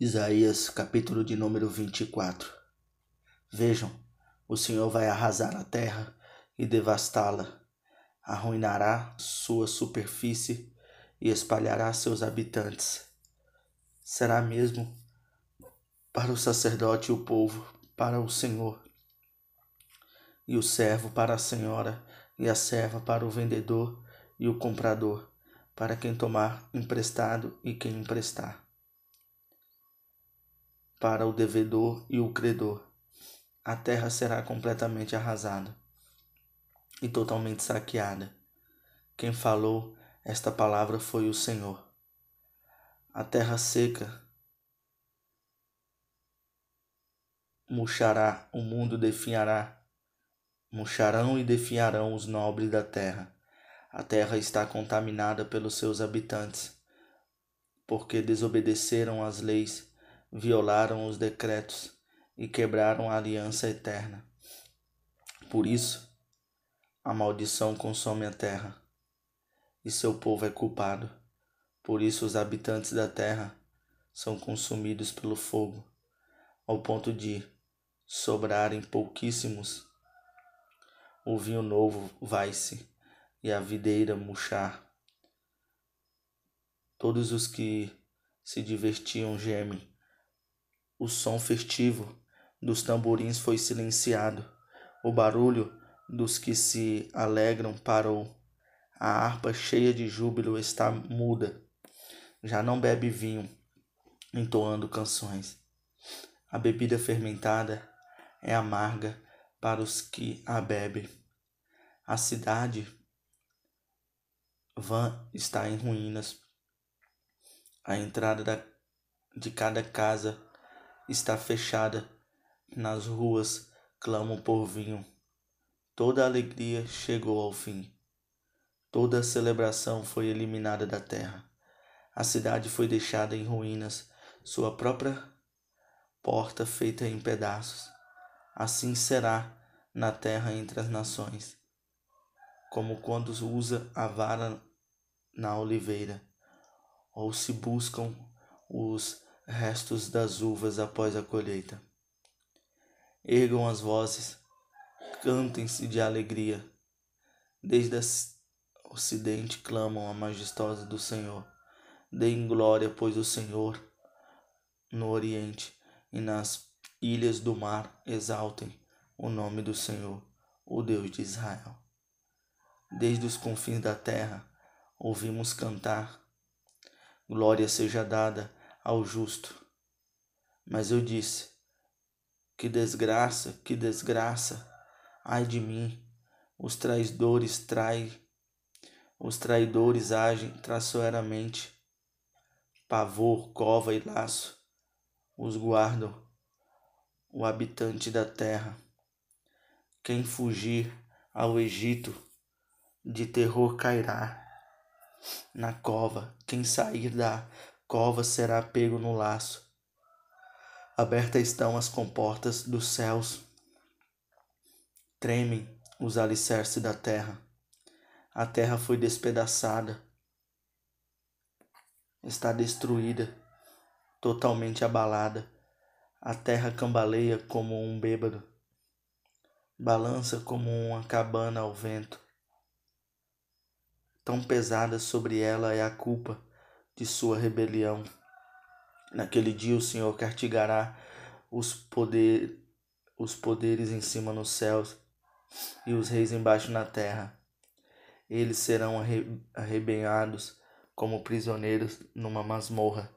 Isaías, capítulo de número 24. Vejam, o Senhor vai arrasar a terra e devastá-la, arruinará sua superfície e espalhará seus habitantes. Será mesmo para o sacerdote e o povo, para o Senhor, e o servo para a senhora, e a serva para o vendedor e o comprador, para quem tomar emprestado e quem emprestar, para o devedor e o credor. A terra será completamente arrasada e totalmente saqueada. Quem falou esta palavra foi o Senhor. A terra seca murchará, o mundo definhará. Murcharão e definharão os nobres da terra. A terra está contaminada pelos seus habitantes, porque desobedeceram às leis, violaram os decretos e quebraram a aliança eterna. Por isso, a maldição consome a terra, e seu povo é culpado. Por isso os habitantes da terra são consumidos pelo fogo, ao ponto de sobrarem pouquíssimos. O vinho novo vai-se, e a videira murchar. Todos os que se divertiam gemem. O som festivo dos tamborins foi silenciado. O barulho dos que se alegram parou. A harpa cheia de júbilo está muda. Já não bebe vinho, entoando canções. A bebida fermentada é amarga para os que a bebem. A cidade vã está em ruínas. A entrada de cada casa está fechada. Nas ruas clamam por vinho. Toda a alegria chegou ao fim. Toda a celebração foi eliminada da terra. A cidade foi deixada em ruínas, sua própria porta feita em pedaços. Assim será na terra entre as nações, como quando usa a vara na oliveira, ou se buscam os restos das uvas após a colheita. Ergam as vozes, cantem-se de alegria. Desde o ocidente clamam a majestosa do Senhor. Deem glória, pois o Senhor no oriente e nas ilhas do mar exaltem o nome do Senhor, o Deus de Israel. Desde os confins da terra ouvimos cantar, glória seja dada ao justo. Mas eu disse, que desgraça, ai de mim, os traidores agem traiçoeiramente, pavor, cova e laço os guardam, o habitante da terra. Quem fugir ao Egito, de terror cairá na cova. Quem sair da cova será pego no laço. Abertas estão as comportas dos céus. Tremem os alicerces da terra. A terra foi despedaçada. Está destruída, totalmente abalada. A terra cambaleia como um bêbado. Balança como uma cabana ao vento. Tão pesada sobre ela é a culpa de sua rebelião. Naquele dia o Senhor castigará os poderes em cima nos céus e os reis embaixo na terra. Eles serão arrebanhados como prisioneiros numa masmorra,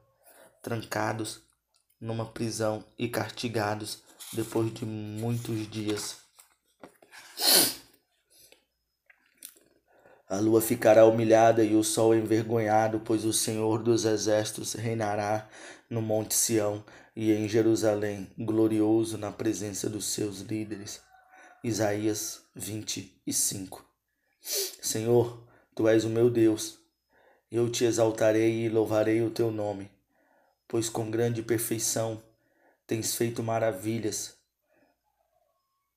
trancados numa prisão e castigados depois de muitos dias. A lua ficará humilhada e o sol envergonhado, pois o Senhor dos exércitos reinará no Monte Sião e em Jerusalém, glorioso na presença dos seus líderes. Isaías 25. Senhor, Tu és o meu Deus. Eu te exaltarei e louvarei o Teu nome, pois com grande perfeição tens feito maravilhas,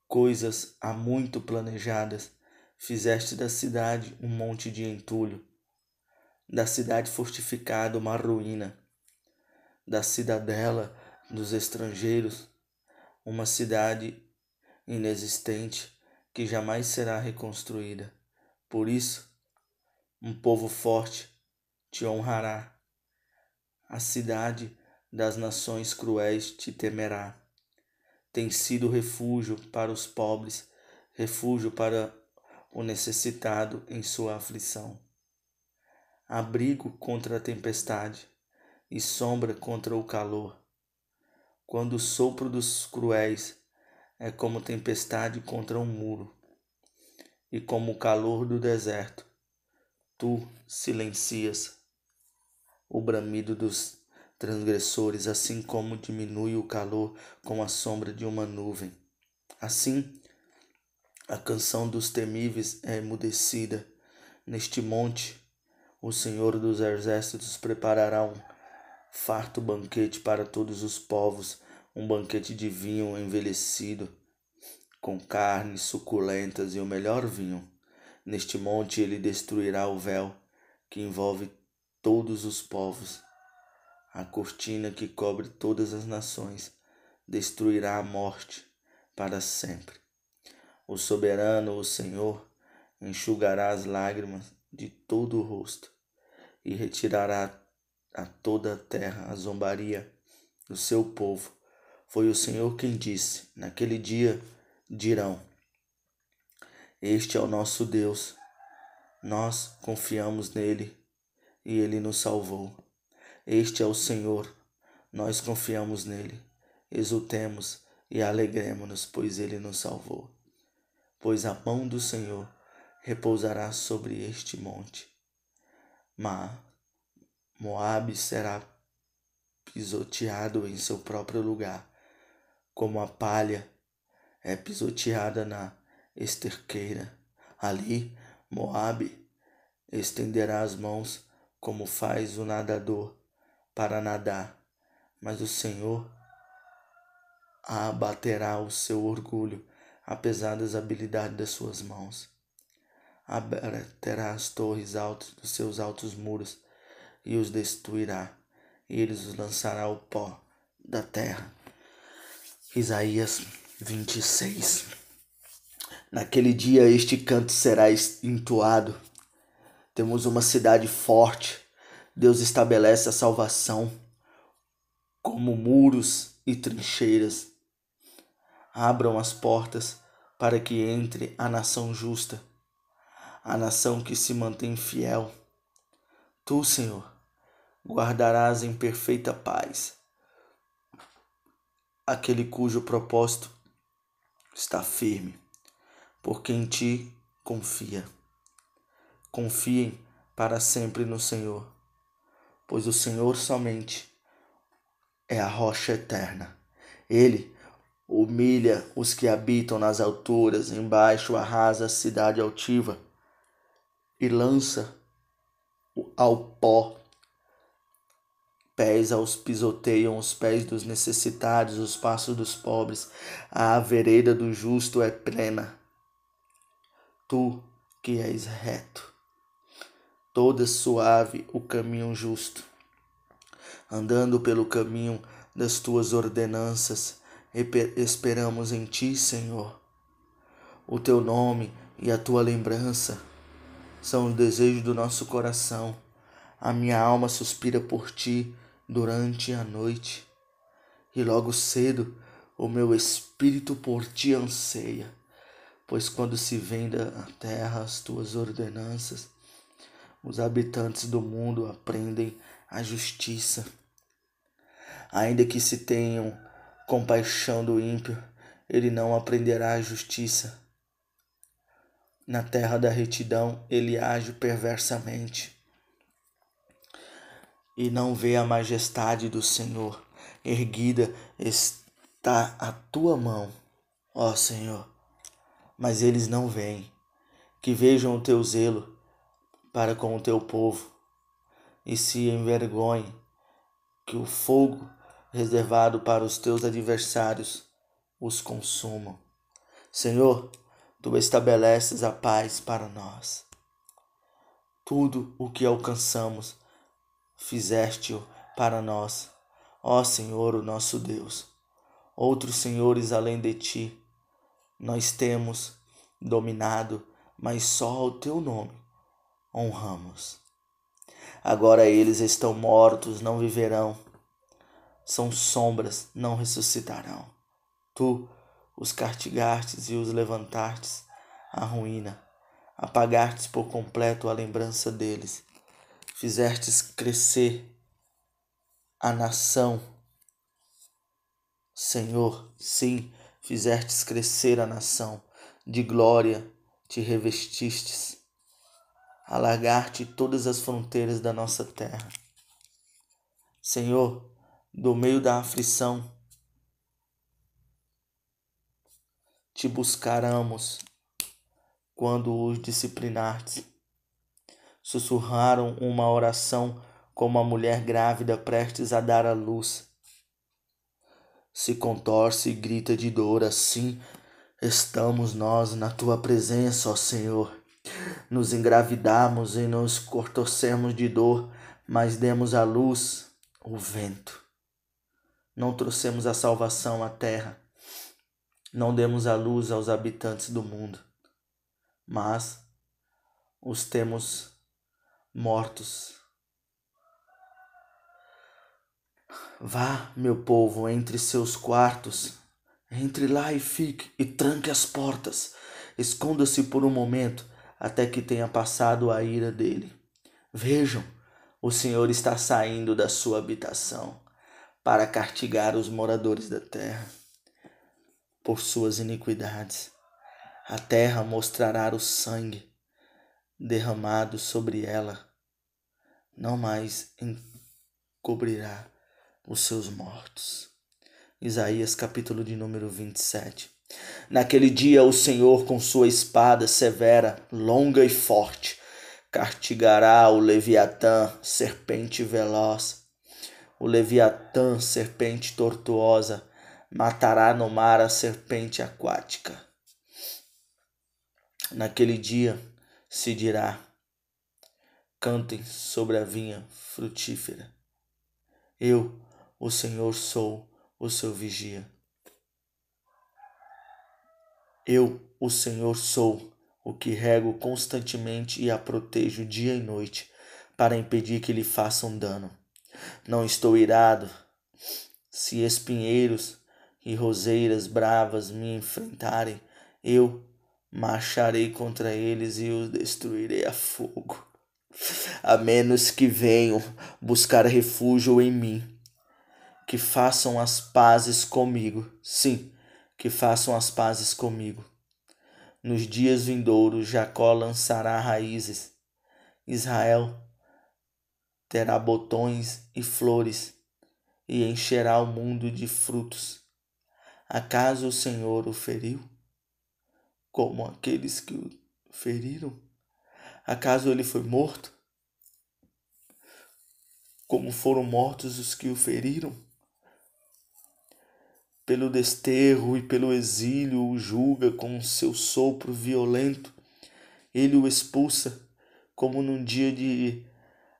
coisas há muito planejadas. Fizeste da cidade um monte de entulho, da cidade fortificada uma ruína. da cidadela dos estrangeiros, uma cidade inexistente que jamais será reconstruída. Por isso, um povo forte te honrará. A cidade das nações cruéis te temerá. Tem sido refúgio para os pobres, refúgio para o necessitado em sua aflição. Abrigo contra a tempestade e sombra contra o calor. Quando o sopro dos cruéis é como tempestade contra um muro, e como o calor do deserto, tu silencias o bramido dos transgressores, assim como diminui o calor com a sombra de uma nuvem. Assim, a canção dos temíveis é emudecida. Neste monte, o Senhor dos Exércitos preparará um farto banquete para todos os povos, um banquete de vinho envelhecido, com carnes suculentas e o melhor vinho. Neste monte ele destruirá o véu que envolve todos os povos, a cortina que cobre todas as nações, destruirá a morte para sempre. O soberano, o Senhor, enxugará as lágrimas de todo o rosto e retirará a toda a terra a zombaria do seu povo. Foi o Senhor quem disse: naquele dia dirão: este é o nosso Deus, nós confiamos nele e ele nos salvou. Este é o Senhor, nós confiamos nele, exultemos e alegremo-nos, pois ele nos salvou. Pois a mão do Senhor repousará sobre este monte. Mas Moabe será pisoteado em seu próprio lugar, como a palha é pisoteada na esterqueira. Ali, Moabe estenderá as mãos como faz o nadador para nadar, mas o Senhor abaterá o seu orgulho, apesar das habilidades das suas mãos. Abaterá as torres altas dos seus altos muros e os destruirá, e eles os lançará ao pó da terra. Isaías 26. Naquele dia este canto será entoado. Temos uma cidade forte. Deus estabelece a salvação como muros e trincheiras. Abram as portas para que entre a nação justa, a nação que se mantém fiel. Tu, Senhor, guardarás em perfeita paz aquele cujo propósito está firme, porque em ti confia. Confiem para sempre no Senhor, pois o Senhor somente é a rocha eterna. Ele humilha os que habitam nas alturas, embaixo arrasa a cidade altiva e lança ao pó. Pés aos pisoteiam os pés dos necessitados, os passos dos pobres. A vereda do justo é plena. Tu que és reto, toda suave o caminho justo, andando pelo caminho das tuas ordenanças, esperamos em ti, Senhor. O teu nome e a tua lembrança são os desejos do nosso coração. A minha alma suspira por ti durante a noite, e logo cedo o meu espírito por ti anseia, pois quando se vem da terra as tuas ordenanças, os habitantes do mundo aprendem a justiça. Ainda que se tenham compaixão do ímpio, ele não aprenderá a justiça. Na terra da retidão ele age perversamente e não vê a majestade do Senhor. Erguida está a tua mão, ó Senhor, mas eles não veem. Que vejam o teu zelo para com o teu povo e se envergonhem, que o fogo reservado para os teus adversários os consumam. Senhor, tu estabeleces a paz para nós. Tudo o que alcançamos, fizeste-o para nós. Ó Senhor, o nosso Deus. Outros senhores além de ti nós temos dominado, mas só o teu nome honramos. Agora eles estão mortos, não viverão. São sombras, não ressuscitarão. Tu os castigastes e os levantastes à ruína. Apagastes por completo a lembrança deles. Fizestes crescer a nação. Senhor, sim, fizestes crescer a nação. De glória te revestistes. Alargar-te todas as fronteiras da nossa terra. Senhor, do meio da aflição, te buscaremos quando os disciplinastes. Sussurraram uma oração como a mulher grávida prestes a dar à luz. Se contorce e grita de dor, assim estamos nós na tua presença, ó Senhor. Nos engravidamos e nos contorcemos de dor, mas demos à luz o vento. Não trouxemos a salvação à terra, não demos a luz aos habitantes do mundo, mas os temos mortos. Vá, meu povo, entre seus quartos, entre lá e fique, e tranque as portas. Esconda-se por um momento, até que tenha passado a ira dele. Vejam, o Senhor está saindo da sua habitação para castigar os moradores da terra por suas iniquidades. A terra mostrará o sangue derramado sobre ela, não mais encobrirá os seus mortos. Isaías capítulo de número 27. Naquele dia o Senhor com sua espada severa, longa e forte, castigará o Leviatã, serpente veloz. O Leviatã, serpente tortuosa, matará no mar a serpente aquática. Naquele dia se dirá: cantem sobre a vinha frutífera. Eu, o Senhor, sou o seu vigia. Eu, o Senhor, sou o que rego constantemente e a protejo dia e noite, para impedir que lhe façam dano. Não estou irado. Se espinheiros e roseiras bravas me enfrentarem, eu marcharei contra eles e os destruirei a fogo. A menos que venham buscar refúgio em mim, que façam as pazes comigo. Sim, que façam as pazes comigo. Nos dias vindouros, Jacó lançará raízes. Israel terá botões e flores e encherá o mundo de frutos. Acaso o Senhor o feriu, como aqueles que o feriram? Acaso ele foi morto, como foram mortos os que o feriram? Pelo desterro e pelo exílio o julga com seu sopro violento. Ele o expulsa, como num dia de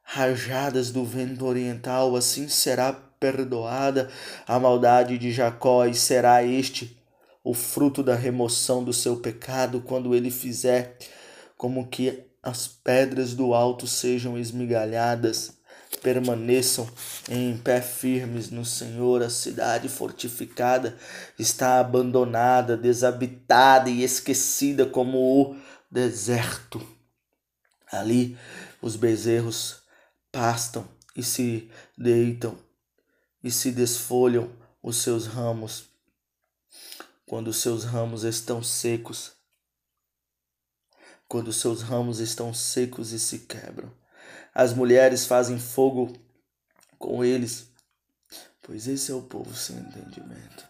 rajadas do vento oriental. Assim será perdoada a maldade de Jacó, e será este o fruto da remoção do seu pecado, quando ele fizer como que as pedras do alto sejam esmigalhadas. Permaneçam em pé firmes no Senhor. A cidade fortificada está abandonada, desabitada e esquecida como o deserto. Ali os bezerros pastam e se deitam e se desfolham os seus ramos. Quando os seus ramos estão secos, quando os seus ramos estão secos e se quebram, as mulheres fazem fogo com eles, pois esse é o povo sem entendimento.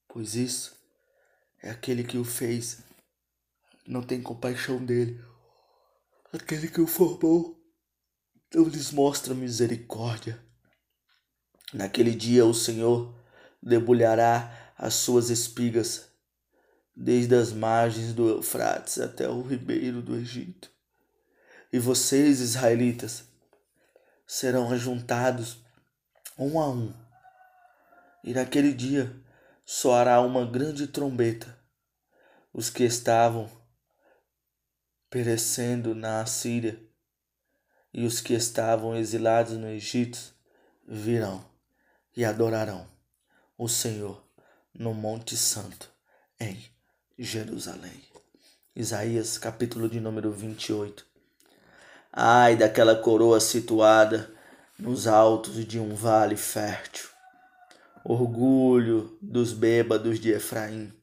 Pois isso é aquele que o fez, não tem compaixão dele. Aquele que o formou não lhes mostra misericórdia. Naquele dia o Senhor debulhará as suas espigas, desde as margens do Eufrates até o ribeiro do Egito. E vocês, israelitas, serão ajuntados um a um. E naquele dia soará uma grande trombeta. Os que estavam perecendo na Assíria e os que estavam exilados no Egito virão e adorarão o Senhor no Monte Santo em Jerusalém. Isaías, capítulo de número 28. Ai daquela coroa situada nos altos de um vale fértil, orgulho dos bêbados de Efraim.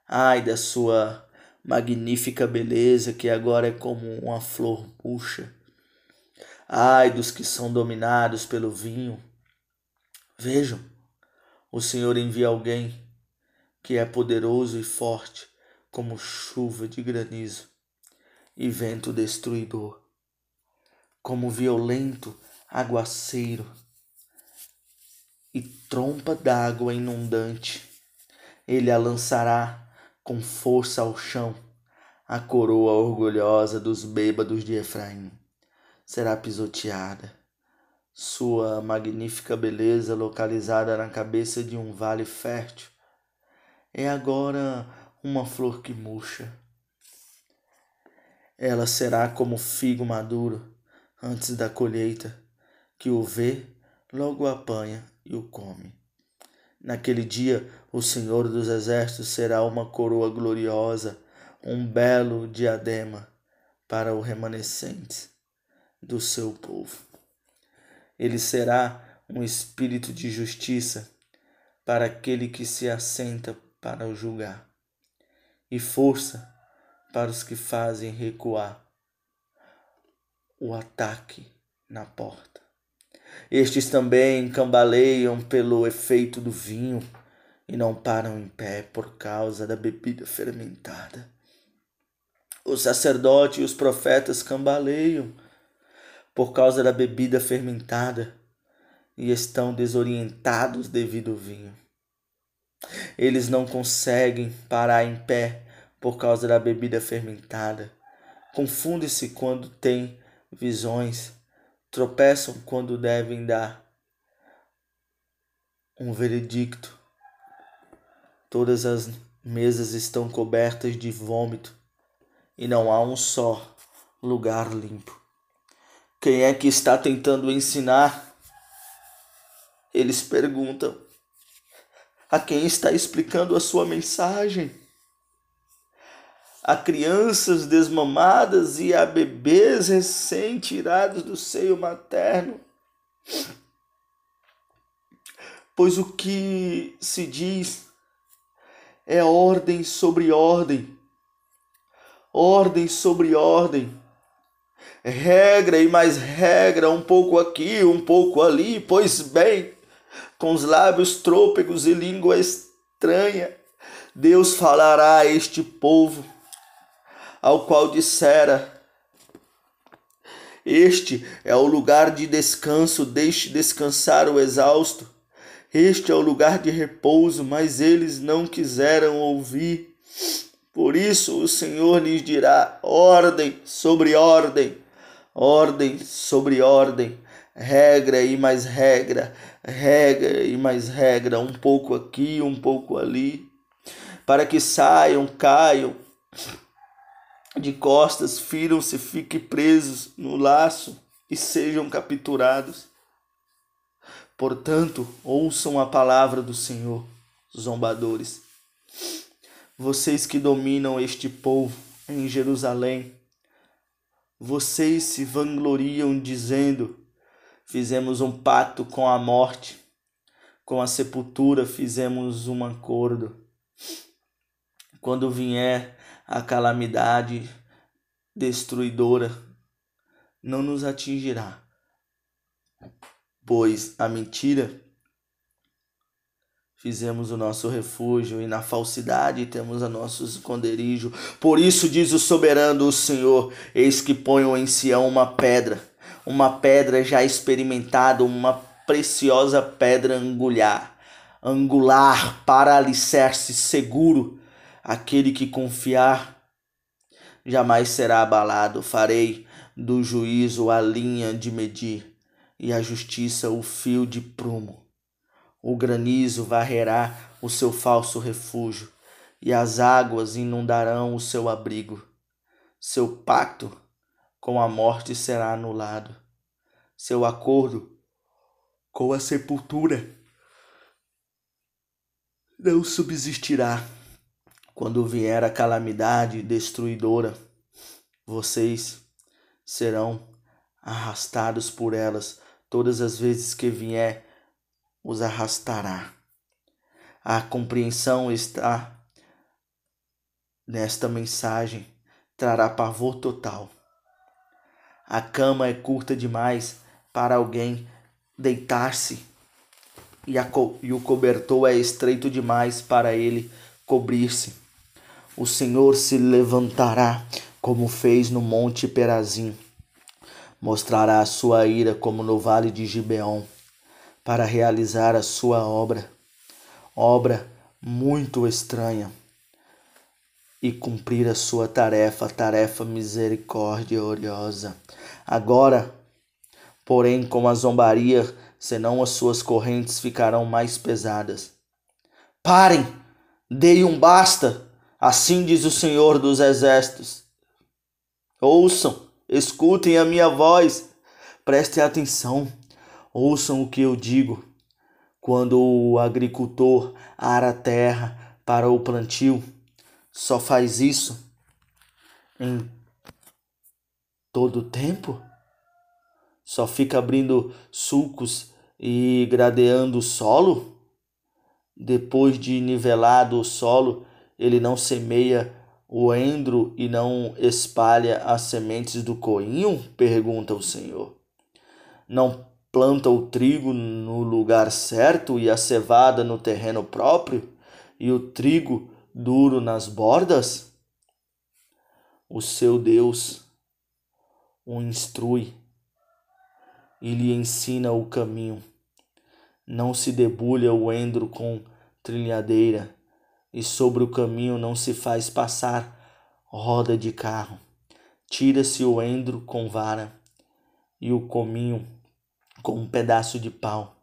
Ai da sua magnífica beleza, que agora é como uma flor murcha. Ai dos que são dominados pelo vinho. Vejam, o Senhor envia alguém que é poderoso e forte, como chuva de granizo e vento destruidor, como violento aguaceiro e tromba d'água inundante. Ele a lançará com força ao chão. A coroa orgulhosa dos bêbados de Efraim será pisoteada. Sua magnífica beleza, localizada na cabeça de um vale fértil, é agora uma flor que murcha. Ela será como figo maduro antes da colheita, que o vê, logo o apanha e o come. Naquele dia, o Senhor dos Exércitos será uma coroa gloriosa, um belo diadema para o remanescente do seu povo. Ele será um espírito de justiça para aquele que se assenta para o julgar, e força para os que fazem recuar o ataque na porta. Estes também cambaleiam pelo efeito do vinho e não param em pé por causa da bebida fermentada. O sacerdote e os profetas cambaleiam por causa da bebida fermentada e estão desorientados devido ao vinho. Eles não conseguem parar em pé por causa da bebida fermentada. Confundem-se quando têm visões, tropeçam quando devem dar um veredicto. Todas as mesas estão cobertas de vômito e não há um só lugar limpo. Quem é que está tentando ensinar? Eles perguntam. A quem está explicando a sua mensagem? A crianças desmamadas e a bebês recém-tirados do seio materno. Pois o que se diz é ordem sobre ordem, ordem sobre ordem, regra e mais regra, um pouco aqui, um pouco ali. Pois bem, com os lábios trôpegos e língua estranha, Deus falará a este povo, ao qual dissera: este é o lugar de descanso, deixe descansar o exausto. Este é o lugar de repouso, mas eles não quiseram ouvir. Por isso o Senhor lhes dirá: ordem sobre ordem, ordem sobre ordem, regra e mais regra, regra e mais regra, um pouco aqui, um pouco ali, para que saiam, caiam de costas, firam-se, fiquem presos no laço e sejam capturados. Portanto, ouçam a palavra do Senhor, zombadores. Vocês que dominam este povo em Jerusalém, vocês se vangloriam dizendo: fizemos um pacto com a morte, com a sepultura fizemos um acordo. Quando vier a calamidade destruidora, não nos atingirá, pois a mentira fizemos o nosso refúgio e na falsidade temos o nosso esconderijo. Por isso diz o soberano, o Senhor: eis que ponho em Sião uma pedra já experimentada, uma preciosa pedra angular para alicerce seguro. Aquele que confiar jamais será abalado. Farei do juízo a linha de medir e a justiça o fio de prumo. O granizo varrerá o seu falso refúgio, e as águas inundarão o seu abrigo. Seu pacto com a morte será anulado. Seu acordo com a sepultura não subsistirá. Quando vier a calamidade destruidora, vocês serão arrastados por elas. Todas as vezes que vier, os arrastará. A compreensão está nesta mensagem, trará pavor total. A cama é curta demais para alguém deitar-se, e o cobertor é estreito demais para ele cobrir-se. O Senhor se levantará como fez no monte Perazim. Mostrará a sua ira como no vale de Gibeon, para realizar a sua obra muito estranha, e cumprir a sua tarefa misericordiosa. Agora, porém, com a zombaria, senão as suas correntes ficarão mais pesadas. Parem! Dei um basta! Assim diz o Senhor dos Exércitos. Ouçam, escutem a minha voz, prestem atenção, ouçam o que eu digo. Quando o agricultor ara a terra para o plantio, só faz isso em todo o tempo? Só fica abrindo sulcos e gradeando o solo? Depois de nivelado o solo, ele não semeia o endro e não espalha as sementes do coinho? Pergunta o Senhor. Não planta o trigo no lugar certo e a cevada no terreno próprio, e o trigo duro nas bordas? O seu Deus o instrui e lhe ensina o caminho. Não se debulha o endro com trilhadeira, e sobre o caminho não se faz passar roda de carro. Tira-se o endro com vara e o cominho com um pedaço de pau.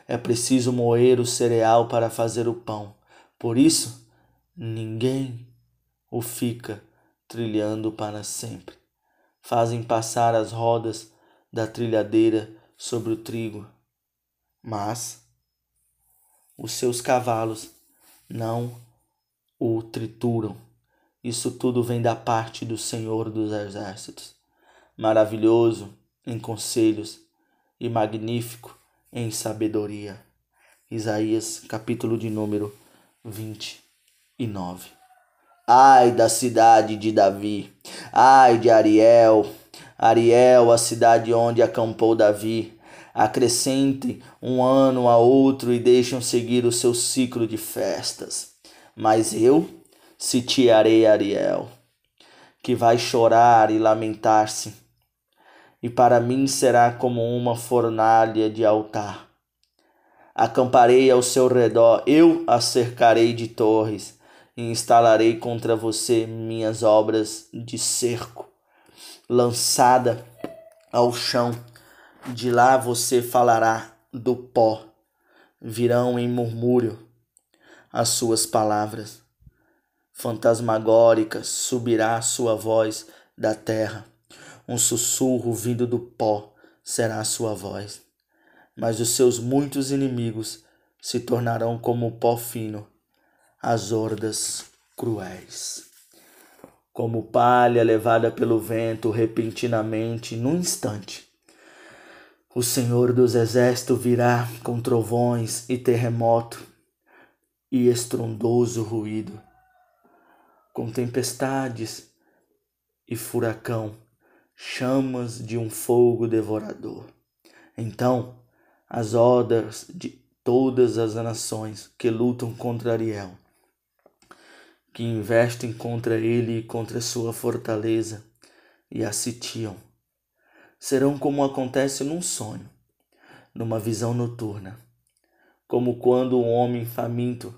É preciso moer o cereal para fazer o pão. Por isso, ninguém o fica trilhando para sempre. Fazem passar as rodas da trilhadeira sobre o trigo, mas os seus cavalos não o trituram. Isso tudo vem da parte do Senhor dos Exércitos, maravilhoso em conselhos e magnífico em sabedoria. Isaías, capítulo de número 29. Ai da cidade de Davi, ai de Ariel, a cidade onde acampou Davi. Acrescentem um ano a outro e deixem seguir o seu ciclo de festas. Mas eu sitiarei Ariel, que vai chorar e lamentar-se, e para mim será como uma fornalha de altar. Acamparei ao seu redor, eu a cercarei de torres, e instalarei contra você minhas obras de cerco. Lançada ao chão, de lá você falará do pó. Virão em murmúrio as suas palavras. Fantasmagóricas subirá a sua voz da terra. Um sussurro vindo do pó será a sua voz. Mas os seus muitos inimigos se tornarão como o pó fino, as hordas cruéis. Como palha levada pelo vento repentinamente, num instante, o Senhor dos Exércitos virá com trovões e terremoto e estrondoso ruído, com tempestades e furacão, chamas de um fogo devorador. Então, as hordas de todas as nações que lutam contra Ariel, que investem contra ele e contra sua fortaleza e a sitiam, serão como acontece num sonho, numa visão noturna, como quando um homem faminto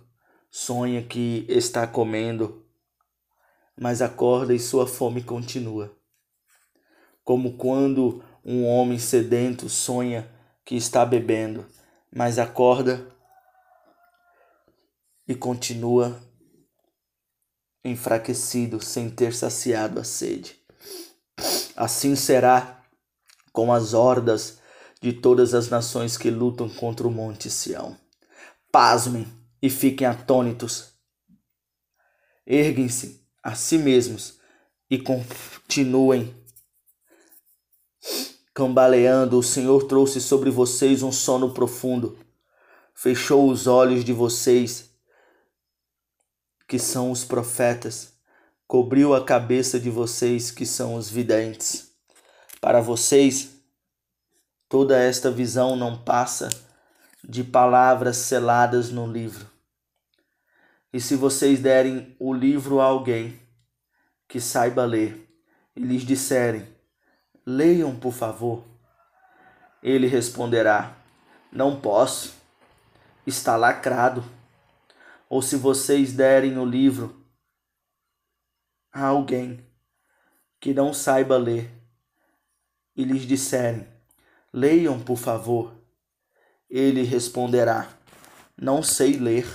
sonha que está comendo, mas acorda e sua fome continua, como quando Um homem sedento sonha que está bebendo, mas acorda e continua enfraquecido sem ter saciado a sede. Assim será com as hordas de todas as nações que lutam contra o monte Sião. Pasmem e fiquem atônitos. Erguem-se a si mesmos e continuem cambaleando. O Senhor trouxe sobre vocês um sono profundo. Fechou os olhos de vocês, que são os profetas. Cobriu a cabeça de vocês, que são os videntes. Para vocês, toda esta visão não passa de palavras seladas no livro. E se vocês derem o livro a alguém que saiba ler e lhes disserem: leiam, por favor, ele responderá: não posso, está lacrado. Ou se vocês derem o livro a alguém que não saiba ler e lhes disserem: leiam, por favor, ele responderá: não sei ler.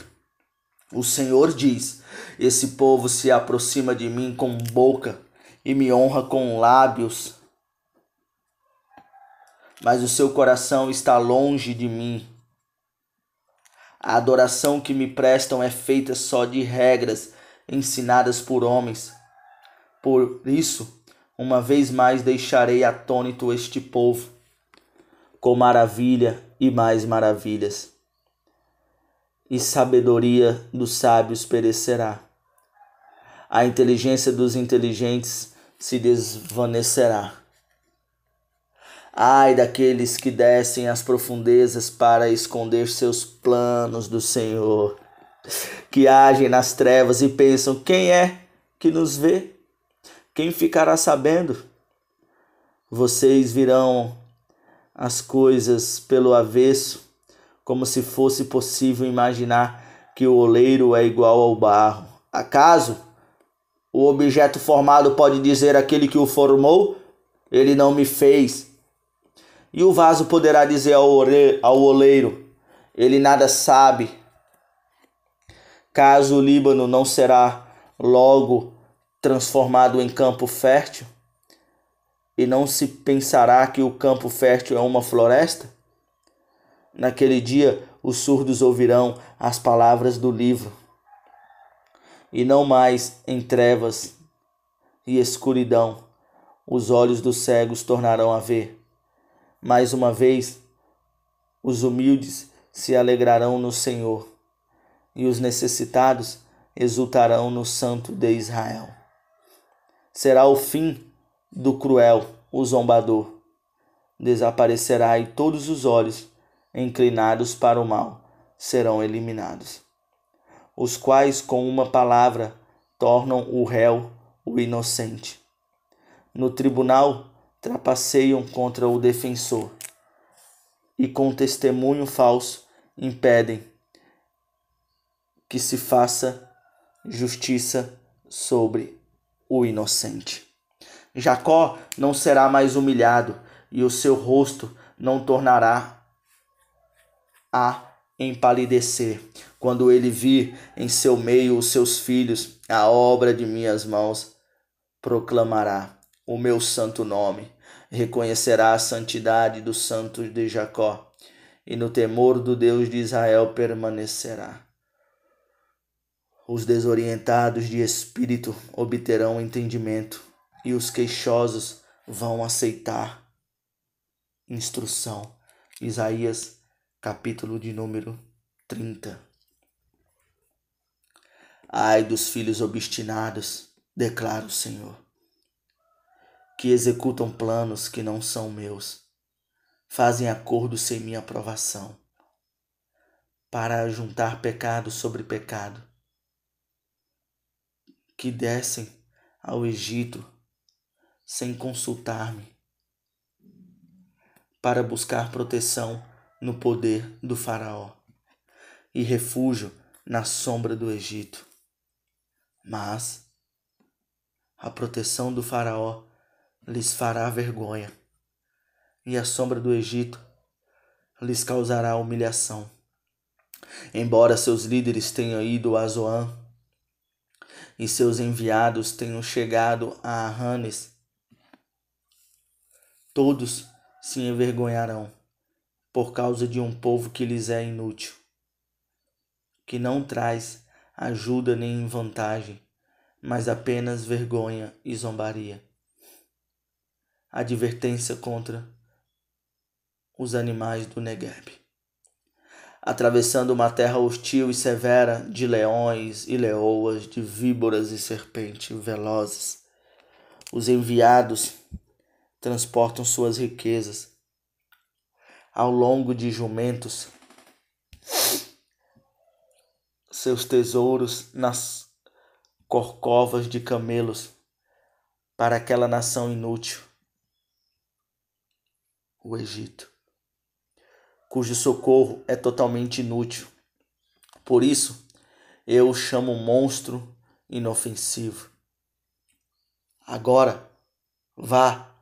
O Senhor diz: esse povo se aproxima de mim com boca e me honra com lábios, mas o seu coração está longe de mim. A adoração que me prestam é feita só de regras ensinadas por homens. Por isso, uma vez mais deixarei atônito este povo, com maravilha e mais maravilhas. E sabedoria dos sábios perecerá. A inteligência dos inteligentes se desvanecerá. Ai daqueles que descem às profundezas para esconder seus planos do Senhor, que agem nas trevas e pensam: quem é que nos vê? Quem ficará sabendo? Vocês virão as coisas pelo avesso, como se fosse possível imaginar que o oleiro é igual ao barro. Acaso o objeto formado pode dizer àquele que o formou: ele não me fez? E o vaso poderá dizer ao oleiro: ele nada sabe? Caso o Líbano não será logo transformado em campo fértil? E não se pensará que o campo fértil é uma floresta? Naquele dia os surdos ouvirão as palavras do livro, e não mais em trevas e escuridão os olhos dos cegos tornarão a ver. Mais uma vez, os humildes se alegrarão no Senhor, e os necessitados exultarão no Santo de Israel. Será o fim do cruel, o zombador. Desaparecerá e todos os olhos inclinados para o mal serão eliminados, os quais com uma palavra tornam o réu o inocente. No tribunal trapaceiam contra o defensor e com testemunho falso impedem que se faça justiça sobre o inocente. Jacó não será mais humilhado e o seu rosto não tornará a empalidecer. Quando ele vir em seu meio os seus filhos, a obra de minhas mãos, proclamará o meu santo nome, reconhecerá a santidade do santo de Jacó, e no temor do Deus de Israel permanecerá. Os desorientados de espírito obterão entendimento, e os queixosos vão aceitar instrução. Isaías, capítulo de número 30. Ai dos filhos obstinados, declara o Senhor, que executam planos que não são meus, fazem acordos sem minha aprovação, para juntar pecado sobre pecado, que descem ao Egito sem consultar-me, para buscar proteção no poder do faraó e refúgio na sombra do Egito. Mas a proteção do faraó lhes fará vergonha, e a sombra do Egito lhes causará humilhação. Embora seus líderes tenham ido a Zoan e seus enviados tenham chegado a Ranes, todos se envergonharão por causa de um povo que lhes é inútil, que não traz ajuda nem vantagem, mas apenas vergonha e zombaria. Advertência contra os animais do Negueb. Atravessando uma terra hostil e severa, de leões e leoas, de víboras e serpentes velozes, os enviados transportam suas riquezas ao longo de jumentos, seus tesouros nas corcovas de camelos, para aquela nação inútil, o Egito, cujo socorro é totalmente inútil. Por isso, eu o chamo monstro inofensivo. Agora, vá,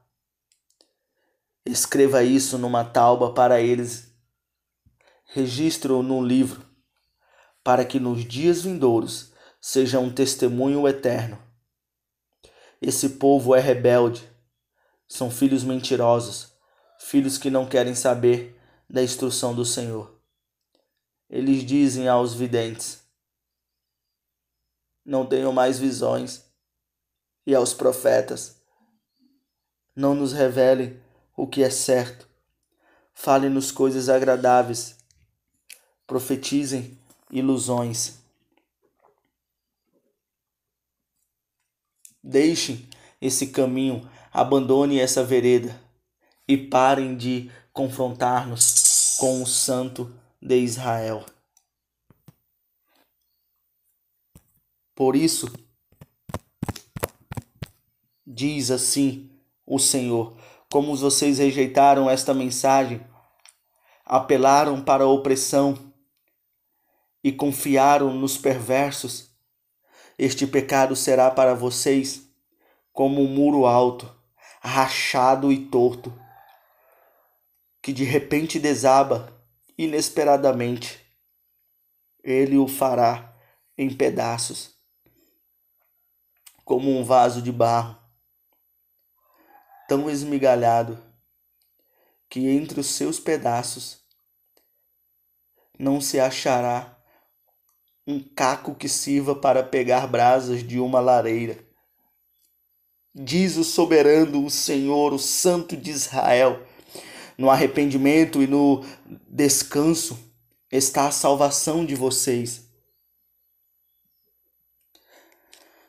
escreva isso numa tauba para eles, registre-o num livro, para que nos dias vindouros seja um testemunho eterno. Esse povo é rebelde, são filhos mentirosos, filhos que não querem saber da instrução do Senhor. Eles dizem aos videntes: não tenho mais visões, e aos profetas: não nos revelem o que é certo. Falem-nos coisas agradáveis, profetizem ilusões. Deixem esse caminho, abandone essa vereda e parem de confrontar-nos com o Santo de Israel. Por isso, diz assim o Senhor: como vocês rejeitaram esta mensagem, apelaram para a opressão e confiaram nos perversos, este pecado será para vocês como um muro alto, rachado e torto, que de repente desaba inesperadamente. Ele o fará em pedaços, como um vaso de barro, tão esmigalhado que entre os seus pedaços não se achará um caco que sirva para pegar brasas de uma lareira. Diz o soberano, o Senhor, o Santo de Israel: no arrependimento e no descanso está a salvação de vocês.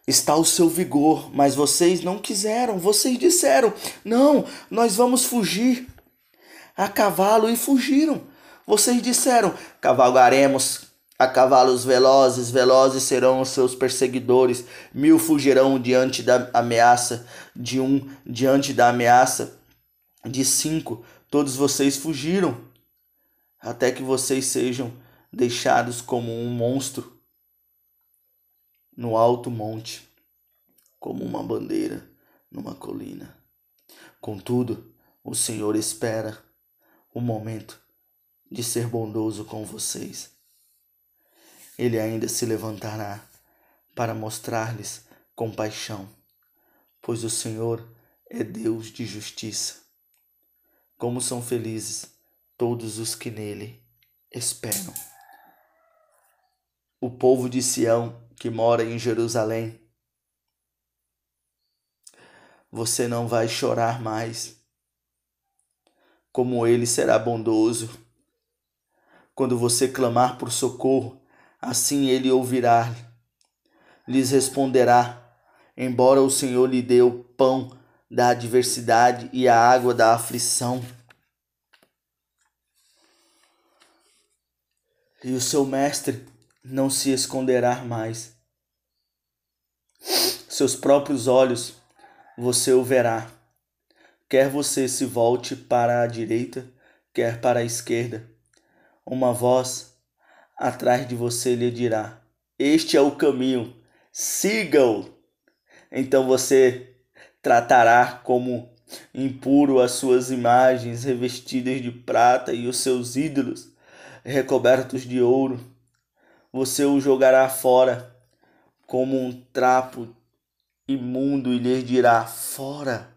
Está o seu vigor, mas vocês não quiseram. Vocês disseram: não, nós vamos fugir a cavalo, e fugiram. Vocês disseram: cavalgaremos a cavalos velozes, velozes serão os seus perseguidores, 1000 fugirão diante da ameaça de 1, diante da ameaça de 5. Todos vocês fugiram, até que vocês sejam deixados como um monstro no alto monte, como uma bandeira numa colina. Contudo, o Senhor espera o momento de ser bondoso com vocês. Ele ainda se levantará para mostrar-lhes compaixão, pois o Senhor é Deus de justiça. Como são felizes todos os que nele esperam. O povo de Sião que mora em Jerusalém, você não vai chorar mais. Como ele será bondoso. Quando você clamar por socorro, assim ele ouvirá, lhes responderá. Embora o Senhor lhe dê o pão da adversidade e a água da aflição, e o seu mestre não se esconderá mais. Seus próprios olhos você o verá. Quer você se volte para a direita, quer para a esquerda, uma voz atrás de você lhe dirá: este é o caminho, siga-o. Então você tratará como impuro as suas imagens revestidas de prata e os seus ídolos recobertos de ouro. Você o jogará fora como um trapo imundo e lhes dirá: fora,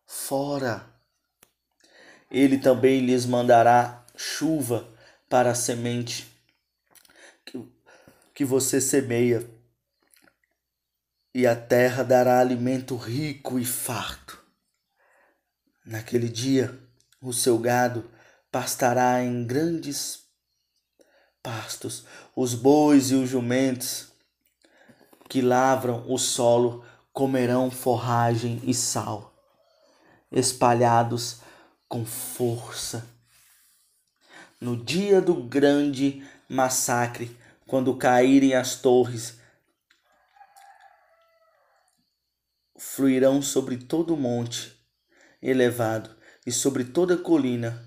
fora. Ele também lhes mandará chuva para a semente que você semeia, e a terra dará alimento rico e farto. Naquele dia, o seu gado pastará em grandes pastos, os bois e os jumentos que lavram o solo comerão forragem e sal, espalhados com força. No dia do grande massacre, quando caírem as torres, fluirão sobre todo o monte elevado e sobre toda colina.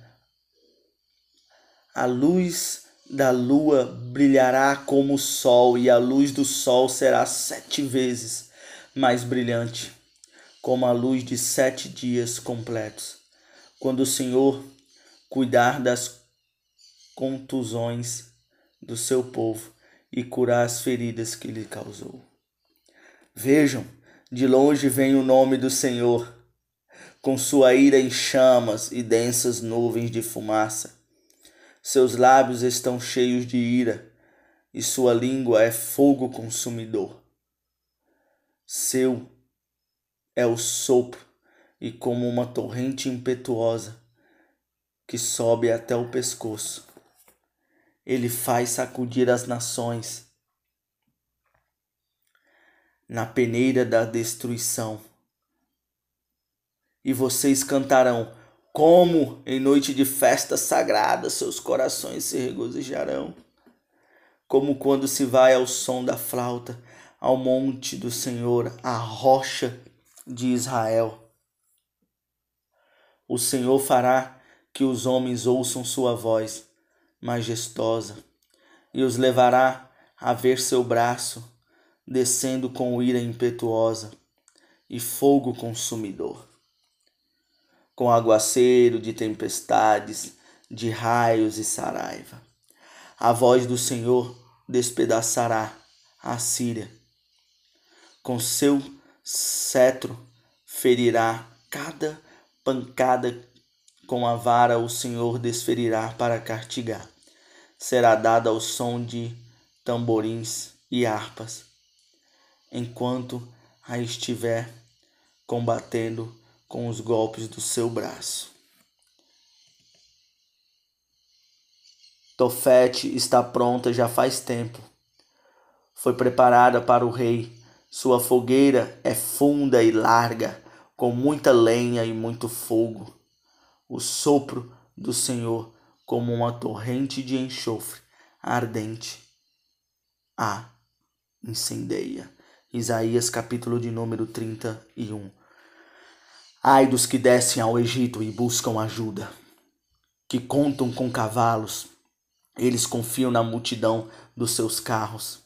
A luz da lua brilhará como o sol, e a luz do sol será 7 vezes mais brilhante, como a luz de 7 dias completos. Quando o Senhor cuidar das contusões do seu povo e curar as feridas que lhe causou. Vejam, de longe vem o nome do Senhor, com sua ira em chamas e densas nuvens de fumaça. Seus lábios estão cheios de ira, e sua língua é fogo consumidor. Seu é o sopro, e como uma torrente impetuosa que sobe até o pescoço. Ele faz sacudir as nações na peneira da destruição. E vocês cantarão, como em noite de festa sagrada seus corações se regozijarão. Como quando se vai ao som da flauta, ao monte do Senhor, à rocha de Israel. O Senhor fará que os homens ouçam sua voz majestosa, e os levará a ver seu braço, descendo com ira impetuosa e fogo consumidor, com aguaceiro de tempestades, de raios e saraiva. A voz do Senhor despedaçará a Síria. Com seu cetro ferirá cada pancada, com a vara o Senhor desferirá para castigar. Será dada ao som de tamborins e harpas, enquanto a estiver combatendo com os golpes do seu braço. Tofete está pronta já faz tempo. Foi preparada para o rei. Sua fogueira é funda e larga, com muita lenha e muito fogo. O sopro do Senhor, como uma torrente de enxofre ardente, a incendeia. Isaías capítulo de número 31. Ai dos que descem ao Egito e buscam ajuda, que contam com cavalos. Eles confiam na multidão dos seus carros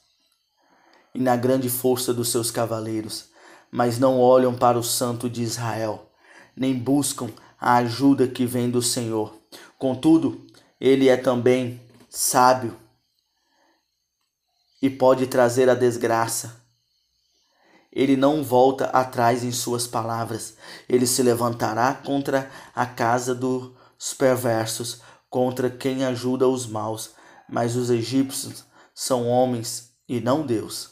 e na grande força dos seus cavaleiros, mas não olham para o Santo de Israel, nem buscam a ajuda que vem do Senhor. Contudo, ele é também sábio e pode trazer a desgraça. Ele não volta atrás em suas palavras. Ele se levantará contra a casa dos perversos, contra quem ajuda os maus. Mas os egípcios são homens e não Deus.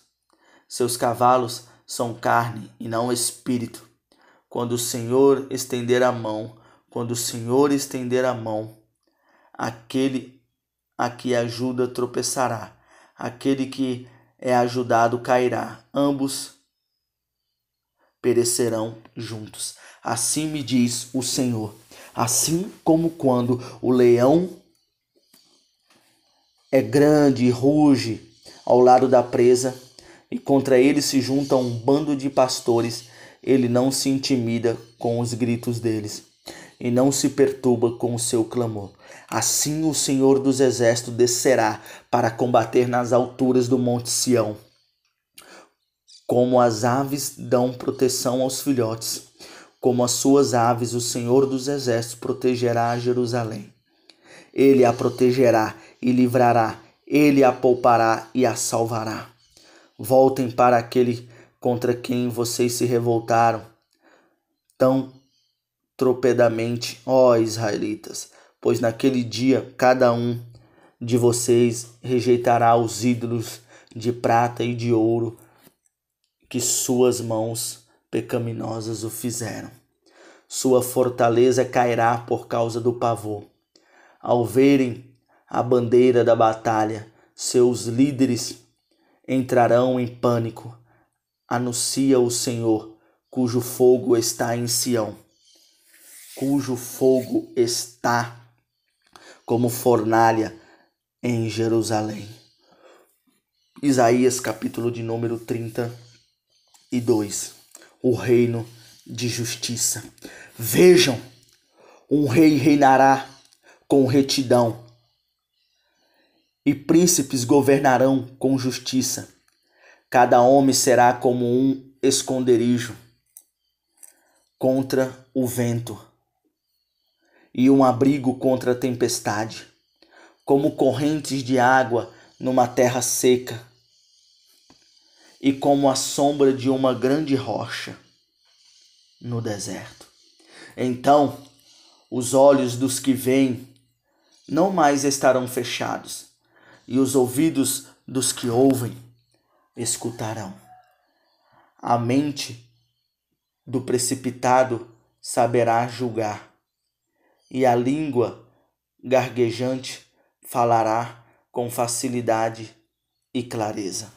Seus cavalos são carne e não espírito. Quando o Senhor estender a mão, aquele a que ajuda tropeçará, aquele que é ajudado cairá, ambos perecerão juntos. Assim me diz o Senhor, assim como quando o leão é grande e ruge ao lado da presa, e contra ele se junta um bando de pastores, ele não se intimida com os gritos deles, e não se perturba com o seu clamor. Assim o Senhor dos Exércitos descerá para combater nas alturas do monte Sião. Como as aves dão proteção aos filhotes, Como as suas aves, o Senhor dos Exércitos protegerá Jerusalém. Ele a protegerá e livrará, ele a poupará e a salvará. Voltem para aquele contra quem vocês se revoltaram tão tropedamente, ó israelitas, pois naquele dia cada um de vocês rejeitará os ídolos de prata e de ouro que suas mãos pecaminosas o fizeram. Sua fortaleza cairá por causa do pavor. Ao verem a bandeira da batalha, seus líderes entrarão em pânico. Anuncia o Senhor, cujo fogo está em Sião, cujo fogo está como fornalha em Jerusalém. Isaías capítulo de número 32. O reino de justiça. Vejam, um rei reinará com retidão, e príncipes governarão com justiça. Cada homem será como um esconderijo contra o vento, e um abrigo contra a tempestade, como correntes de água numa terra seca, e como a sombra de uma grande rocha no deserto. Então, os olhos dos que veem não mais estarão fechados, e os ouvidos dos que ouvem escutarão. A mente do precipitado saberá julgar, e a língua gaguejante falará com facilidade e clareza.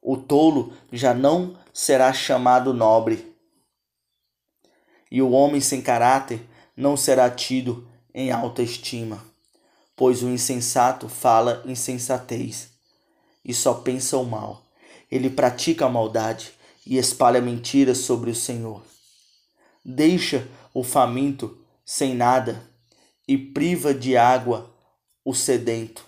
O tolo já não será chamado nobre, e o homem sem caráter não será tido em alta estima, pois o insensato fala insensatez e só pensa o mal. Ele pratica a maldade e espalha mentiras sobre o Senhor. Deixa o faminto sem nada e priva de água o sedento.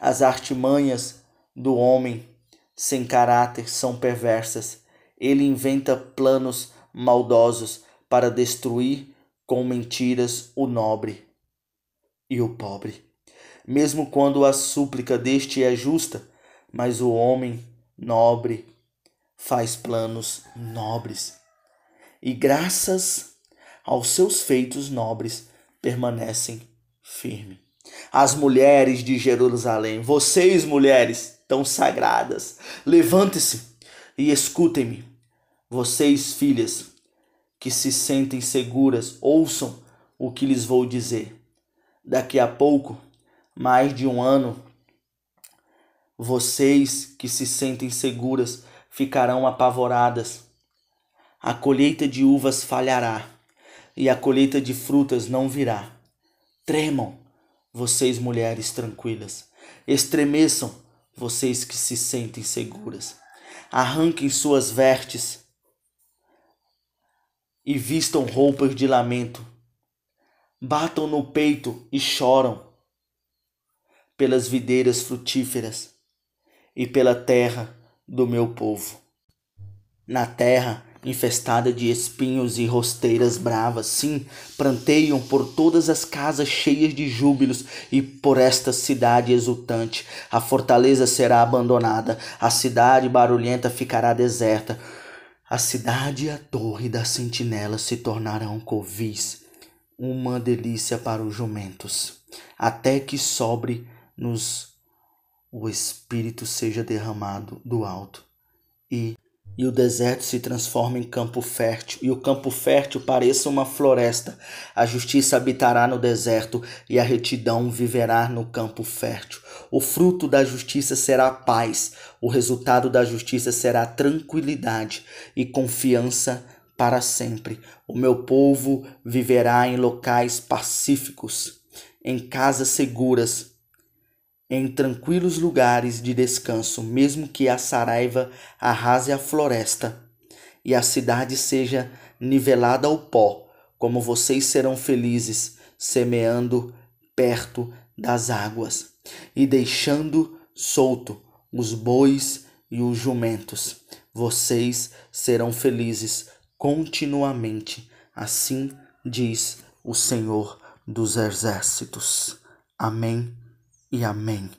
As artimanhas do homem sem caráter são perversas. Ele inventa planos maldosos para destruir com mentiras o nobre e o pobre. Mesmo quando a súplica deste é justa, mas o homem nobre faz planos nobres, e graças aos seus feitos nobres permanecem firmes. As mulheres de Jerusalém, vocês mulheres tão sagradas, levante-se e escutem-me. Vocês filhas que se sentem seguras, ouçam o que lhes vou dizer. Daqui a pouco, mais de um ano, vocês que se sentem seguras ficarão apavoradas. A colheita de uvas falhará e a colheita de frutas não virá. Tremam, vocês mulheres tranquilas. Estremeçam, vocês que se sentem seguras. Arranquem suas vestes e vistam roupas de lamento. Batam no peito e choram pelas videiras frutíferas e pela terra do meu povo. Na terra infestada de espinhos e rosteiras bravas, sim, pranteiam por todas as casas cheias de júbilos e por esta cidade exultante. A fortaleza será abandonada, a cidade barulhenta ficará deserta. A cidade e a torre da sentinela se tornarão covis, uma delícia para os jumentos, até que sobre-nos o Espírito seja derramado do alto, e o deserto se transforma em campo fértil, e o campo fértil pareça uma floresta. A justiça habitará no deserto, e a retidão viverá no campo fértil. O fruto da justiça será paz, o resultado da justiça será tranquilidade e confiança para sempre. O meu povo viverá em locais pacíficos, em casas seguras, em tranquilos lugares de descanso, mesmo que a saraiva arrase a floresta e a cidade seja nivelada ao pó, como vocês serão felizes semeando perto das águas e deixando solto os bois e os jumentos. Vocês serão felizes continuamente. Assim diz o Senhor dos Exércitos. Amém e amém.